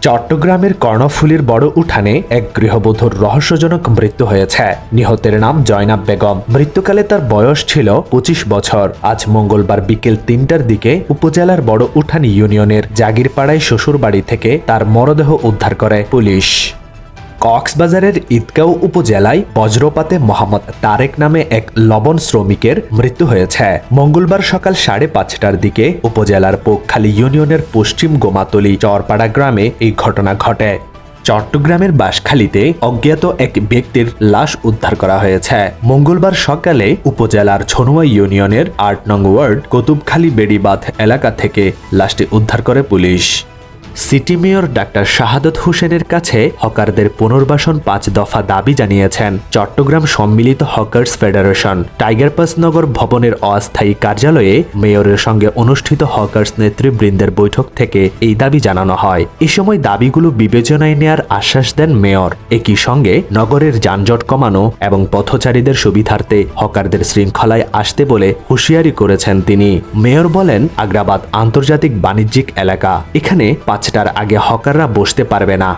চট্টগ্রামের কর্ণফুলীর বড় উঠানে এক গৃহবধূর রহস্যজনক মৃত্যু হয়েছে। নিহতের নাম জয়নাব বেগম। মৃত্যুকালে তার বয়স ছিল ২৫ বছর। আজ মঙ্গলবার বিকেল ৩টার দিকে উপজেলার বড় উঠান ইউনিয়নের জাগিরপাড়ায় শ্বশুরবাড়ি থেকে তার মরদেহ উদ্ধার করে পুলিশ। কক্সবাজারের ঈদগাঁও উপজেলায় বজ্রপাতে মোহাম্মদ তারেক নামে এক লবণ শ্রমিকের মৃত্যু হয়েছে। মঙ্গলবার সকাল ৫:৩০টার দিকে উপজেলার পোকখালী ইউনিয়নের পশ্চিম গোমাতলী চরপাড়া গ্রামে এই ঘটনা ঘটে। চট্টগ্রামের বাঁশখালীতে অজ্ঞাত এক ব্যক্তির লাশ উদ্ধার করা হয়েছে। মঙ্গলবার সকালে উপজেলার ছনুয়া ইউনিয়নের ৮ নং ওয়ার্ড কুতুবখালী বেড়িবাঁধ এলাকা থেকে লাশটি উদ্ধার করে পুলিশ। সিটি মেয়র ডাক্তার শাহাদত হোসেনের কাছে হকারদের পুনর্বাসন ৫ দফা দাবি জানিয়েছেন চট্টগ্রাম সম্মিলিত হকার্স ফেডারেশন। টাইগার পাস নগর ভবনের অস্থায়ী কার্যালয়ে মেয়রের সঙ্গে অনুষ্ঠিত হকার্স নেতৃবৃন্দের বৈঠক থেকে এই দাবি জানানো হয়। এ সময় দাবিগুলো বিবেচনায় নেয়ার আশ্বাস দেন মেয়র। একই সঙ্গে নগরের যানজট কমানো এবং পথচারীদের সুবিধার্থে হকারদের শৃঙ্খলায় আসতে বলে হুঁশিয়ারি করেছেন তিনি। মেয়র বলেন, আগ্রাবাদ আন্তর্জাতিক বাণিজ্যিক এলাকা, এখানে ৫টার আগে হকাররা বসতে পারবে না।